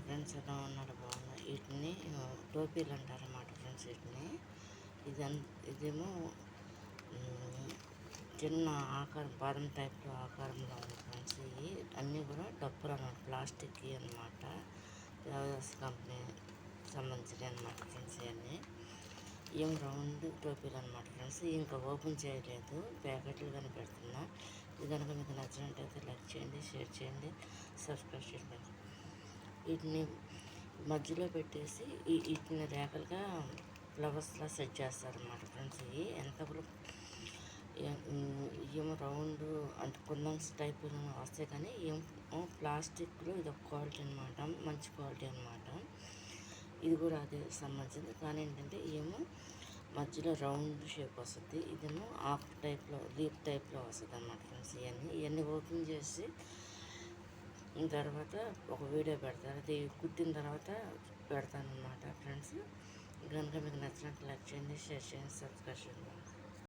Friends, ఎలా ఉన్నారు? బాగున్నా. వీటిని టోపీలు అంటారన్నమాట ఫ్రెండ్స్. వీటిని ఇదేమో చిన్న ఆకారం, బాదం టైప్లో ఆకారంలో ఉంది ఫ్రెండ్స్. ఇవి అన్నీ కూడా డబ్బులు అన్నమాట, ప్లాస్టిక్ అన్నమాట. దేవదాస్ కంపెనీ సంబంధించినవి అన్నమాట ఫ్రెండ్స్. ఇవన్నీ ఏం రౌండ్ టోపీలు అన్నమాట ఫ్రెండ్స్. ఇంకా ఓపెన్ చేయలేదు, ప్యాకెట్లు కనిపెడుతున్నా. ఇది కనుక మీకు నచ్చినట్టయితే లైక్ చేయండి, షేర్ చేయండి, సబ్స్క్రైబ్ చేయండి. వీటిని మధ్యలో పెట్టేసి వీటిని రేఖలుగా ఫ్లవర్స్లా సెట్ చేస్తారన్నమాట ఫ్రెండ్స్. ఇవి ఎంత కూడా ఏమో రౌండ్ అంటే కుందన్స్ టైప్ వస్తాయి, కానీ ఏమో ప్లాస్టిక్లో ఇది ఒక క్వాలిటీ అనమాట, మంచి క్వాలిటీ అనమాట. ఇది కూడా అదే సంబంధించింది, కానీ ఏంటంటే ఏమో మధ్యలో రౌండ్ షేప్ వస్తుంది. ఇదేమో ఆఫ్ టైప్లో, లీప్ టైప్లో వస్తుంది అన్నమాట ఫ్రెండ్స్. ఇవన్నీ ఓపెన్ చేసి తర్వాత ఒక వీడియో పెడతాను. అది కుట్టిన తర్వాత పెడతాను అన్నమాట ఫ్రెండ్స్. కనుక మీకు నచ్చినట్టు లైక్ చేయండి, షేర్ చేయండి, సబ్స్క్రైబ్ చేయండి.